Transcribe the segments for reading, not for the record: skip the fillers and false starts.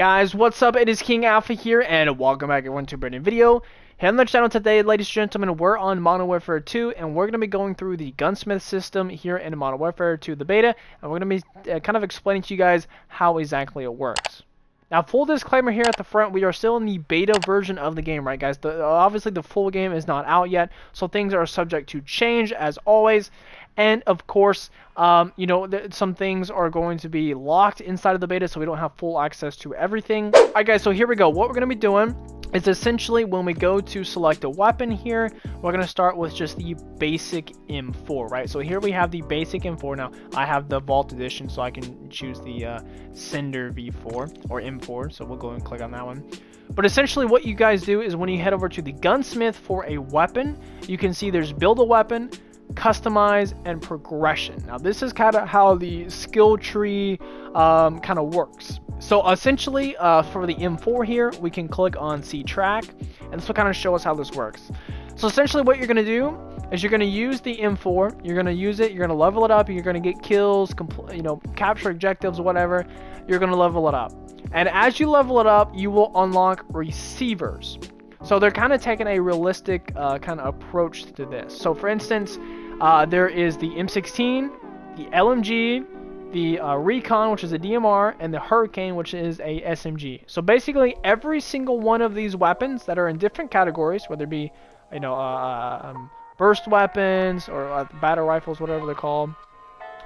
Guys, what's up? It is King Alpha here, and welcome back everyone to a brand new video. Here on the channel today, ladies and gentlemen, we're on Modern Warfare 2, and we're going to be going through the Gunsmith system here in Modern Warfare 2, the beta, and we're going to be kind of explaining to you guys how exactly it works. Now, full disclaimer here at the front, we are still in the beta version of the game, right, guys? Obviously, the full game is not out yet, so things are subject to change, as always. And, of course, some things are going to be locked inside of the beta, so we don't have full access to everything. Alright, guys, so here we go. What we're going to be doing is essentially when we go to select a weapon here, we're going to start with just the basic M4, right? So here we have the basic M4. Now, I have the Vault Edition, so I can choose the Cinder V4 or M4, so we'll go and click on that one. But essentially what you guys do is when you head over to the Gunsmith for a weapon, you can see there's build a weapon, customize, and progression. Now this is kind of how the skill tree kind of works. So essentially for the M4 here, we can click on see track, and this will kind of show us how this works. So essentially what you're going to do is you're going to use the M4, you're going to use it, you're going to level it up, and you're going to get kills, capture objectives, whatever. You're going to level it up, and as you level it up, you will unlock receivers. So they're kind of taking a realistic kind of approach to this. So for instance, there is the M16, the LMG, the Recon, which is a DMR, and the Hurricane, which is a SMG. So basically every single one of these weapons that are in different categories, whether it be burst weapons or battle rifles, whatever they're called,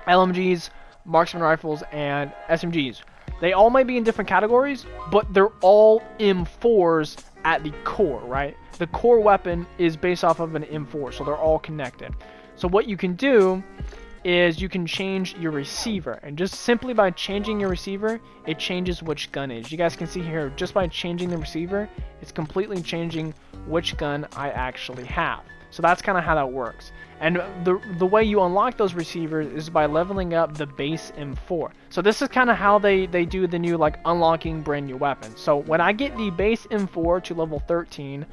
LMGs, marksman rifles, and SMGs. They all might be in different categories, but they're all M4s at the core, right? The core weapon is based off of an M4, so they're all connected. So what you can do is you can change your receiver, and just simply by changing your receiver, it changes which gun it is. You guys can see here, just by changing the receiver, it's completely changing which gun I actually have. So that's kind of how that works. And the way you unlock those receivers is by leveling up the base M4. So this is kind of how they do the new unlocking brand new weapons. So when I get the base M4 to level 13,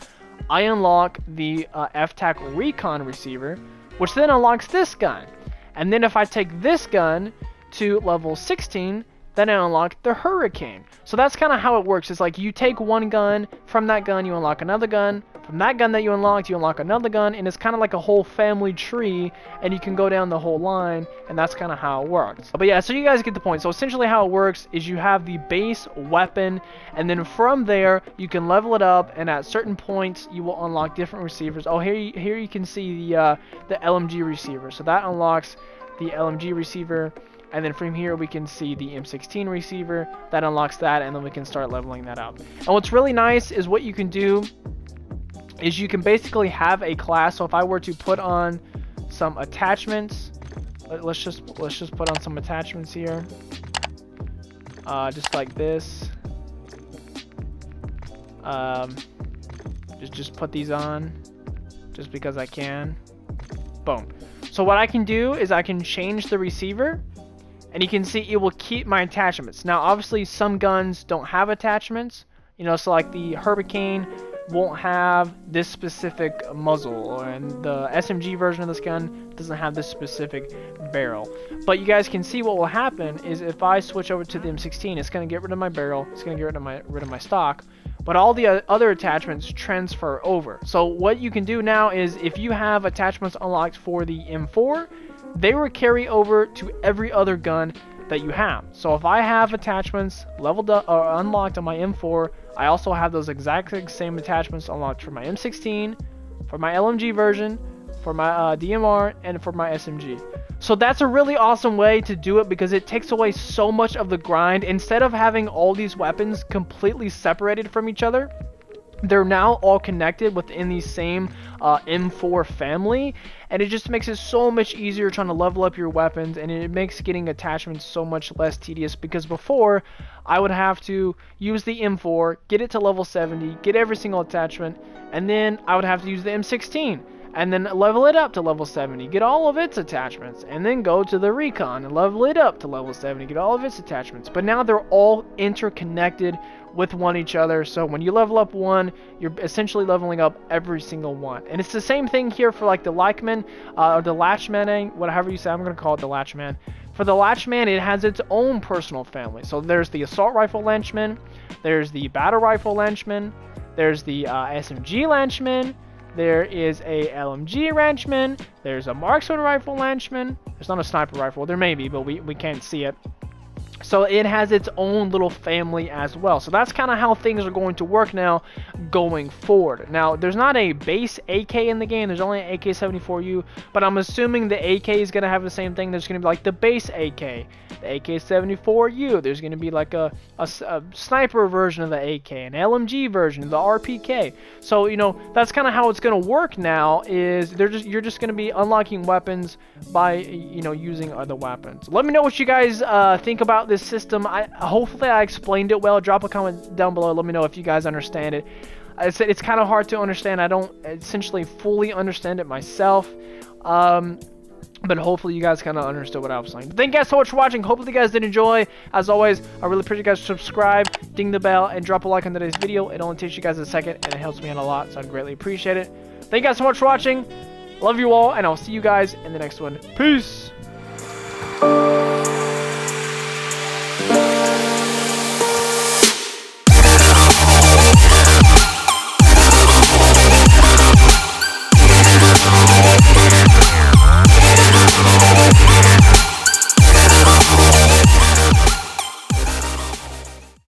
I unlock the F-Tac Recon receiver, which then unlocks this gun. And then if I take this gun to level 16, then I unlock the Hurricane. So that's kind of how it works. It's like you take one gun, from that gun you unlock another gun, from that gun that you unlocked you unlock another gun, and it's kind of like a whole family tree, and you can go down the whole line, and that's kind of how it works. But yeah, so you guys get the point. So essentially how it works is you have the base weapon, and then from there you can level it up, and at certain points you will unlock different receivers. Oh, here you can see the LMG receiver. So that unlocks the LMG receiver. And then from here we can see the M16 receiver, that unlocks that, and then we can start leveling that up. And what's really nice is what you can do is you can basically have a class. So if I were to put on some attachments, let's just put on some attachments here, just like this. Just put these on, just because I can. Boom. So what I can do is I can change the receiver, and you can see it will keep my attachments. Now, obviously, some guns don't have attachments. So like the Hurricane won't have this specific muzzle, and the SMG version of this gun doesn't have this specific barrel. But you guys can see what will happen is if I switch over to the M16, it's going to get rid of my barrel, it's going to get rid of my stock, but all the other attachments transfer over. So what you can do now is if you have attachments unlocked for the M4, they will carry over to every other gun that you have. So if I have attachments leveled up or unlocked on my M4, I also have those exact same attachments unlocked for my M16, for my LMG version, for my DMR, and for my SMG. So that's a really awesome way to do it because it takes away so much of the grind. Instead of having all these weapons completely separated from each other, they're now all connected within the same M4 family, and it just makes it so much easier trying to level up your weapons, and it makes getting attachments so much less tedious, because before I would have to use the M4, get it to level 70, get every single attachment, and then I would have to use the M16 and then level it up to level 70, get all of its attachments, and then go to the Recon and level it up to level 70, get all of its attachments. But now they're all interconnected with each other, so when you level up one, you're essentially leveling up every single one. And it's the same thing here for like the Lychman, or the Latchman, whatever you say. I'm going to call it the Latchman. For For the Latchman, it has its own personal family. So there's the Assault Rifle Lanchman, there's the Battle Rifle Lanchman, there's the SMG Lanchman, there is a LMG Lanchman, there's a Marksman Rifle Lanchman. There's not a Sniper Rifle, there may be, but we can't see it. So it has its own little family as well. So that's kind of how things are going to work now going forward. Now, there's not a base AK in the game. There's only an AK-74U, but I'm assuming the AK is going to have the same thing. There's going to be like the base AK, the AK-74U. There's going to be like a sniper version of the AK, an LMG version of the RPK. So, you know, that's kind of how it's going to work now, is you're just going to be unlocking weapons by, you know, using other weapons. Let me know what you guys think about this system. Hopefully I explained it well. Drop a comment down below. Let me know if you guys understand it. I said it's kind of hard to understand. I don't essentially fully understand it myself. But hopefully you guys kind of understood what I was saying. But thank you guys so much for watching. Hopefully you guys did enjoy. As always, I really appreciate you guys subscribe, ding the bell, and drop a like on today's video. It only takes you guys a second, and it helps me out a lot, so I'd greatly appreciate it. Thank you guys so much for watching. Love you all, and I'll see you guys in the next one. Peace!